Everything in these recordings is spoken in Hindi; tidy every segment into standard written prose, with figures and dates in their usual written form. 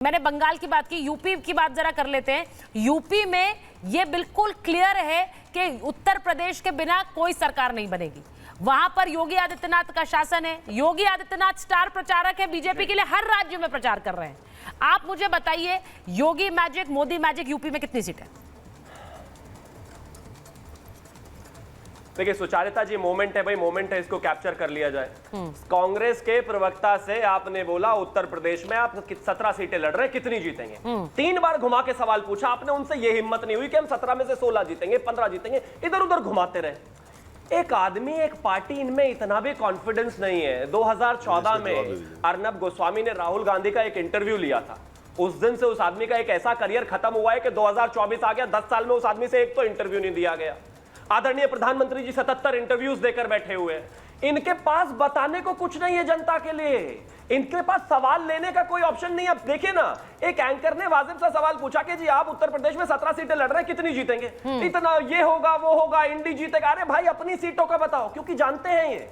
मैंने बंगाल की बात की, यूपी की बात जरा कर लेते हैं। यूपी में ये बिल्कुल क्लियर है कि उत्तर प्रदेश के बिना कोई सरकार नहीं बनेगी। वहां पर योगी आदित्यनाथ का शासन है। योगी आदित्यनाथ स्टार प्रचारक है, बीजेपी के लिए हर राज्य में प्रचार कर रहे हैं। आप मुझे बताइए, योगी मैजिक, मोदी मैजिक यूपी में कितनी सीटें? देखिए सुचारिता जी, मोमेंट है भाई, मोमेंट है, इसको कैप्चर कर लिया जाए। कांग्रेस के प्रवक्ता से आपने बोला उत्तर प्रदेश में आप 17 सीटें लड़ रहे हैं, कितनी जीतेंगे? 3 बार घुमा के सवाल पूछा आपने उनसे, ये हिम्मत नहीं हुई कि हम 17 में से 16 जीतेंगे, 15 जीतेंगे, इधर उधर घुमाते रहे। एक आदमी, एक पार्टी, इनमें इतना भी कॉन्फिडेंस नहीं है। 2014 में अर्नब गोस्वामी ने राहुल गांधी का एक इंटरव्यू लिया था। उस दिन से उस आदमी का एक ऐसा करियर खत्म हुआ है कि 2024 आ गया, 10 साल में उस आदमी से एक तो इंटरव्यू नहीं दिया गया। आदरणीय प्रधानमंत्री जी 77 इंटरव्यूज देकर बैठे हुए हैं। इनके पास बताने को कुछ नहीं है जनता के लिए, इनके पास सवाल लेने का कोई ऑप्शन नहीं है। अब देखिए ना, एक एंकर ने वाजिब सा सवाल पूछा कि जी आप उत्तर प्रदेश में 17 सीटें लड़ रहे हैं, कितनी जीतेंगे? इतना, ये होगा, वो होगा, इंडी जीतेगा। अरे भाई अपनी सीटों का बताओ, क्योंकि जानते हैं ये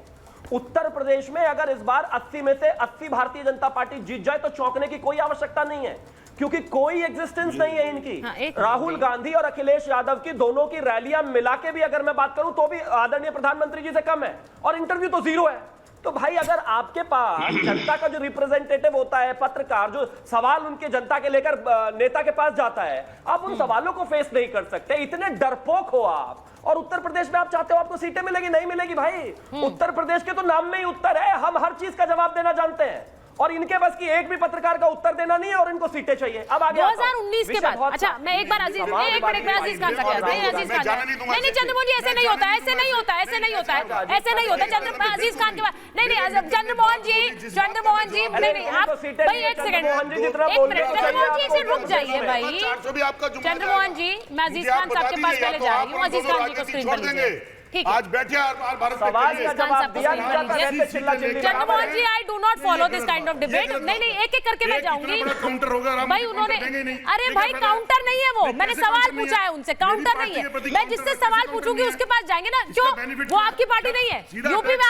उत्तर प्रदेश में अगर इस बार 80 में से 80 भारतीय जनता पार्टी जीत जाए तो चौंकने की कोई आवश्यकता नहीं है, क्योंकि कोई एग्जिस्टेंस नहीं है इनकी। राहुल गांधी और अखिलेश यादव की दोनों की रैलियां मिला के भी अगर मैं बात करूं तो भी आदरणीय प्रधानमंत्री जी से कम है, और इंटरव्यू तो 0 है। तो भाई अगर आपके पास जनता का जो रिप्रेजेंटेटिव होता है, पत्रकार, जो सवाल उनके जनता के लेकर नेता के पास जाता है, आप उन सवालों को फेस नहीं कर सकते, इतने डरपोक हो आप। और उत्तर प्रदेश में आप चाहते हो आपको सीटें मिलेगी? नहीं मिलेगी भाई। उत्तर प्रदेश के तो नाम में ही उत्तर है, हम हर चीज का जवाब देना जानते हैं, और इनके बस की एक भी पत्रकार का उत्तर देना नहीं है, और इनको सीटें चाहिए। अब आगे 2019 के बाद, अच्छा मैं एक बार अजीज खान नहीं, चंद्रमोहन जी ऐसे नहीं होता, ऐसे नहीं होता, ऐसे नहीं होता है, ऐसे नहीं होता। अजीज खान के बाद नहीं, चंद्रमोहन जी नहीं, आप भाई एक सेकंड, एक मिनट, चंद्रमोहन जी से रुक जाइए भाई। चंद्रमोहन जी, मैं अजीज खान साहब के पास पहले जा रही हूँ। अजीज खान जी को स्क्रीन पर लीजिए। आज बैठे सवाल का जवाब दिया जाता है, Chandramohan ji, I do not follow this kind of debate. नहीं, एक एक करके मैं जाऊंगी भाई। उन्होंने, अरे भाई काउंटर नहीं है वो, मैंने सवाल पूछा है उनसे, काउंटर नहीं है। मैं जिससे सवाल पूछूंगी उसके पास जाएंगे ना। क्यों? वो आपकी पार्टी नहीं है। यूपी में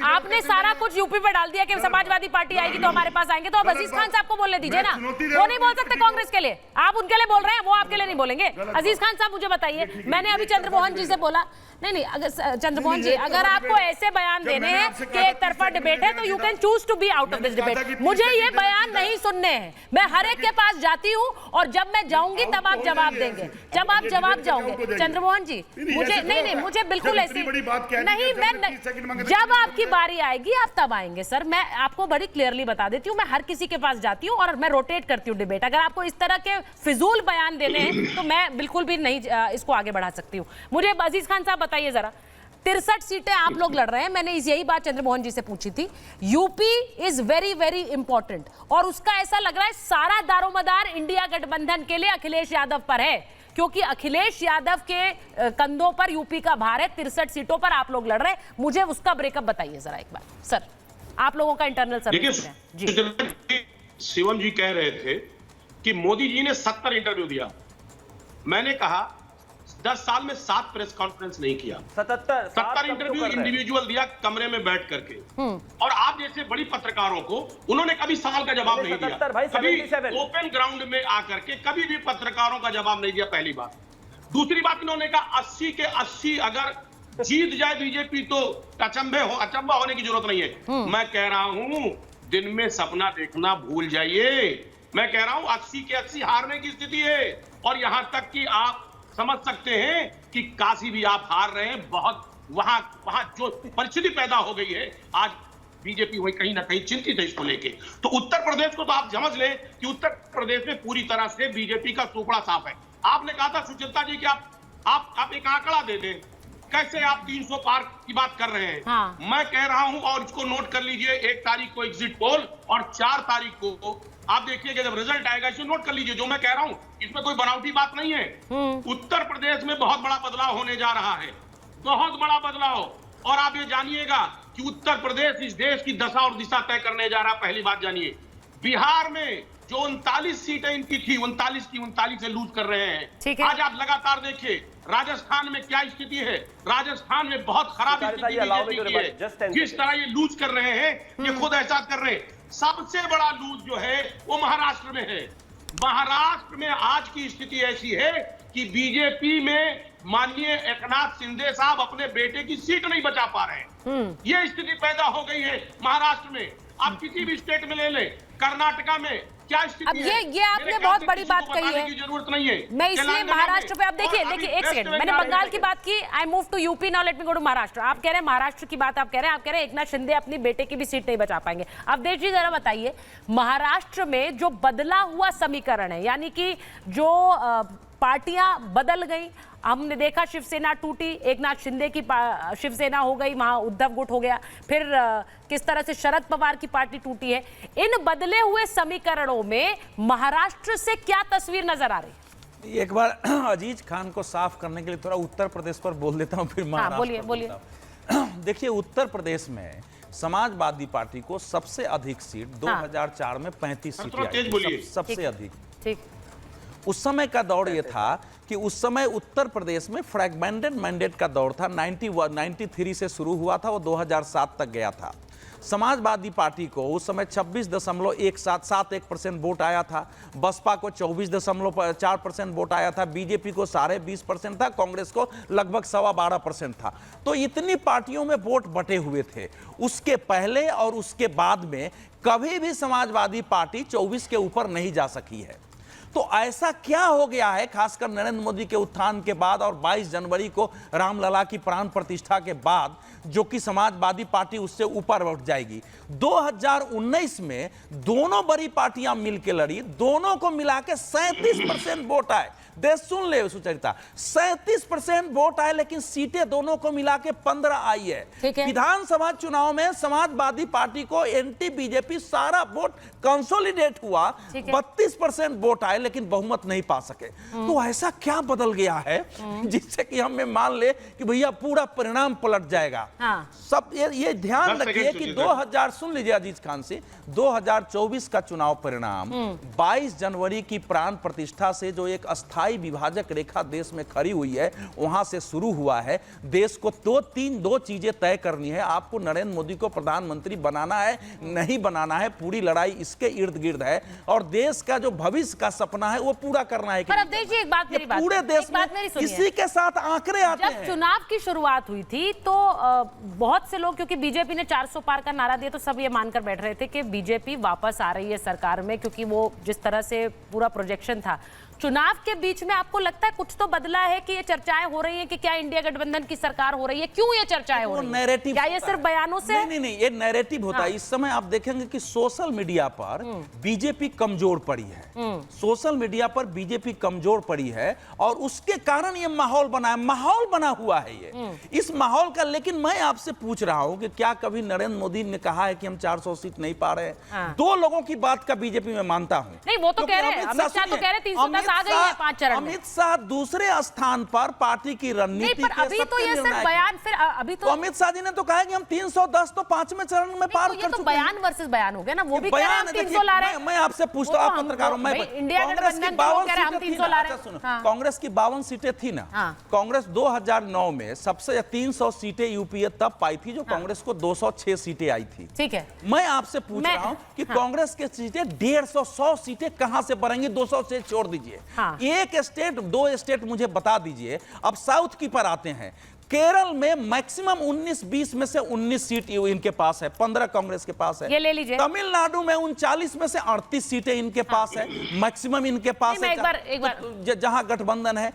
आपने सारा कुछ यूपी पे डाल दिया कि समाजवादी पार्टी आएगी तो हमारे पास आएंगे, तो अब अजीज खान साहब को बोलने दीजिए ना। वो नहीं बोल सकते कांग्रेस के लिए, आप उनके लिए बोल रहे हैं, वो आपके लिए नहीं बोलेंगे। अजीज खान साहब मुझे बताइए, मैंने अभी चंद्रमोहन जी से बोला, नहीं, अगर चंद्रमोहन जी अगर आपको ऐसे बयान देने हैं कि एक तरफा डिबेट है तो you can choose to be out of this debate. मुझे ये बयान नहीं सुनने हैं। मैं हर एक के पास जाती हूँ, और जब मैं जाऊंगी तब आप जवाब देंगे, जब आप जवाब जाओगे। चंद्रमोहन जी मुझे नहीं, मुझे बिल्कुल ऐसी नहीं, मैं जब आपकी बारी आएगी आप तब आएंगे सर। मैं आपको बड़ी क्लियरली बता देती हूँ, मैं हर किसी के पास जाती हूँ और मैं रोटेट करती हूँ डिबेट। अगर आपको इस तरह के फिजूल बयान देने हैं तो मैं बिल्कुल भी नहीं इसको आगे बढ़ा सकती हूँ। मुझे अजीज खान साहब बताइए जरा, 63 सीटें आप लोग लड़ रहे हैं, मैंने यही बात चंद्रमोहन जी से पूछी थी। UP is very very important, और उसका ऐसा लग रहा है सारा दारोमदार इंडिया गठबंधन के लिए अखिलेश यादव पर है, क्योंकि अखिलेश यादव के कंधों पर यूपी का भार है। 63 सीटों पर आप लोग लड़ रहे हैं, मुझे उसका ब्रेकअप बताइए जरा एक बार सर, आप लोगों का इंटरनल सर्वे। शिवम जी कह रहे थे कि मोदी जी ने 70 इंटरव्यू दिया। मैंने कहा 10 साल में 7 प्रेस कॉन्फ्रेंस नहीं किया, 70 इंटरव्यू इंडिविजुअल दिया कमरे में बैठ करके। और आप जैसे बड़ी पत्रकारों को उन्होंने कभी सवाल का जवाब नहीं दिया, कभी ओपन ग्राउंड में आकर के कभी भी पत्रकारों का जवाब नहीं दिया, पहली बात। दूसरी बात, इन्होंने कहा 80 के 80 अगर जीत जाए बीजेपी तो अचंभा होने की जरूरत नहीं है। मैं कह रहा हूं दिन में सपना देखना भूल जाइए। मैं कह रहा हूं 80 के 80 हारने की स्थिति है, और यहां तक कि आप समझ सकते हैं कि काशी भी आप हार रहे हैं। बहुत वहां जो परिस्थिति पैदा हो गई है, आज बीजेपी वही कहीं ना कहीं चिंतित है इसको लेके। तो उत्तर प्रदेश को तो आप समझ लें कि उत्तर प्रदेश में पूरी तरह से बीजेपी का सुपड़ा साफ है। आपने कहा था सुचिता जी कि आप एक आंकड़ा दे दें, कैसे आप 300 पार की बात कर रहे हैं। हाँ। मैं कह रहा हूं, और इसको नोट कर लीजिए, 1 तारीख को एग्जिट पोल और 4 तारीख को आप देखिएगा जब रिजल्ट आएगा, इसे नोट कर लीजिए। जो मैं कह रहा हूं इसमें कोई बनावटी बात नहीं है। उत्तर प्रदेश में बहुत बड़ा बदलाव होने जा रहा है, बहुत बड़ा बदलाव। और आप ये जानिएगा कि उत्तर प्रदेश इस देश की दशा और दिशा तय करने जा रहा है। पहली बात जानिए, बिहार में जो 39 सीटें इनकी थी, 39 की 39 से लूज कर रहे हैं। आज आप लगातार देखिए राजस्थान में क्या स्थिति है। राजस्थान में बहुत खराब स्थिति है। जिस तरह ये लूज कर रहे हैं, ये खुद एहसास कर रहे हैं। सबसे बड़ा लूज जो है वो महाराष्ट्र में है। महाराष्ट्र में आज की स्थिति ऐसी है कि बीजेपी में माननीय एकनाथ शिंदे साहब अपने बेटे की सीट नहीं बचा पा रहे हैं। ये स्थिति पैदा हो गई है महाराष्ट्र में। आप किसी भी स्टेट में ले लें, कर्नाटका में क्या स्थिति अब ये आपने बहुत बड़ी बात कही है, जरूरत नहीं है। मैं इसलिए महाराष्ट्र पे, आप देखिए एक सेकंड, मैंने बंगाल की बात की, I move to UP, now let me go to Maharashtra. आप कह रहे हैं महाराष्ट्र की बात, आप कह रहे हैं एकनाथ शिंदे अपनी बेटे की भी सीट नहीं बचा पाएंगे। अवधेश जी जरा बताइए, महाराष्ट्र में जो बदला हुआ समीकरण है, यानी कि जो पार्टियां बदल गई, हमने देखा शिवसेना टूटी, एकनाथ शिंदे की शिवसेना हो गई, वहां उद्धव गुट हो गया, फिर किस तरह से शरद पवार की पार्टी टूटी है। इन बदले हुए समीकरणों में महाराष्ट्र से क्या तस्वीर नजर आ रही है? एक बार अजीज खान को साफ करने के लिए थोड़ा उत्तर प्रदेश पर बोल देता हूं, फिर महाराष्ट्र पर बोलिए। देखिए, उत्तर प्रदेश में समाजवादी पार्टी को सबसे अधिक सीट 2004 में 35 सीटें आई, सबसे अधिक। ठीक। उस समय का दौर ये था कि उस समय उत्तर प्रदेश में फ्रैगमेंटेड मैंडेट का दौर था। 93 से शुरू हुआ था, वो 2007 तक गया था। समाजवादी पार्टी को उस समय 26.171% वोट आया था, बसपा को 24.4% वोट आया था, बीजेपी को 20.5% था, कांग्रेस को लगभग 12.25% था। तो इतनी पार्टियों में वोट बटे हुए थे। उसके पहले और उसके बाद में कभी भी समाजवादी पार्टी 24 के ऊपर नहीं जा सकी है। तो ऐसा क्या हो गया है, खासकर नरेंद्र मोदी के उत्थान के बाद और 22 जनवरी को रामलला की प्राण प्रतिष्ठा के बाद, जो कि समाजवादी पार्टी उससे ऊपर उठ जाएगी। 2019 में दोनों बड़ी पार्टियां मिलकर लड़ी, दोनों को मिला के 37% वोट आए। देश सुन ले सुचरिता, 37% वोट आए, लेकिन सीटें दोनों को मिला के 15 आई है। विधानसभा चुनाव में समाजवादी पार्टी को एंटी बीजेपी सारा वोट कंसोलिडेट हुआ, 32% वोट आए, लेकिन बहुमत नहीं पा सके। तो ऐसा क्या बदल गया है जिससे कि हमें मान ले कि भैया पूरा परिणाम पलट जाएगा। सब ये ध्यान रखिए कि 2000, सुन लीजिए अजीज खान से, 2024 का चुनाव परिणाम 22 जनवरी की प्राण प्रतिष्ठा से जो एक अस्थाई विभाजक रेखा देश में खड़ी हुई है, वहां से शुरू हुआ है। देश को दो चीजें तय करनी है। आपको नरेंद्र मोदी को प्रधानमंत्री बनाना है, नहीं बनाना है, पूरी लड़ाई इसके इर्द गिर्द है। और देश का जो भविष्य का सपना है वो पूरा करना है। पर अवधेश जी, एक बात मेरी बात, पूरे देश में इसी के साथ आंकड़े आते हैं। जब चुनाव की शुरुआत हुई थी तो बहुत से लोग, क्योंकि बीजेपी ने 400 पार का नारा दिया, तो सब ये मानकर बैठ रहे थे कि बीजेपी वापस आ रही है सरकार में, क्योंकि वो जिस तरह से पूरा प्रोजेक्शन था। चुनाव के बीच में आपको लगता है कुछ तो बदला है कि ये चर्चाएं हो रही हैं कि क्या इंडिया गठबंधन की सरकार हो रही है? क्यों ये चर्चाएं हो रही हैं? क्या ये सिर्फ बयानों से? नहीं, ये नैरेटिव होता है। इस समय आप देखेंगे कि सोशल मीडिया पर बीजेपी कमजोर पड़ी है, सोशल मीडिया पर बीजेपी कमजोर पड़ी है, और उसके कारण ये माहौल बना हुआ है ये इस माहौल का। लेकिन मैं आपसे पूछ रहा हूं कि क्या कभी नरेंद्र मोदी ने कहा है कि हम 400 सीट नहीं पा रहे हैं? दो लोगों की बात का बीजेपी में मानता हूं। नहीं, वो तो कह रहे हैं, अमित शाह तो कह रहे 310 आ गई है 5 चरण में। अमित शाह दूसरे स्थान पर पार्टी की रणनीति पर अभी तो ये सिर्फ बयान, फिर अभी तो अमित शाह जी ने तो कहा कि हम 310 तो 5वें चरण में पार कर चुके हैं। तो बयान वर्सेस बयान हो गया ना, वो भी कह रहे हैं हम 300 ला रहे हैं। मैं आपसे पूछता हूं, आप पत्रकारों में, इंडिया गठबंधन तो कह रहे हैं हम 300 ला रहे हैं। कांग्रेस की 52 सीटें थी ना, कांग्रेस 2009 में सबसे 300 सीटें यूपीए तब पाई थी, जो कांग्रेस को 206 सीटें आई थी। ठीक है, मैं आपसे पूछ रहा हूं कि कांग्रेस की सीटें 150 सीटें कहां से बढ़ेंगी? 200 से छोड़ दीजिए, एक स्टेट, 2 स्टेट मुझे बता दीजिए। अब साउथ की पर आते हैं। केरल में मैक्सिमम 19-20 में से 19 सीट इनके पास है, 15 कांग्रेस के पास है। ये ले लीजिए। तमिलनाडु में 39 में से 38 सीटें इनके पास है, मैक्सिमम इनके पास है, एक बार जहां गठबंधन है।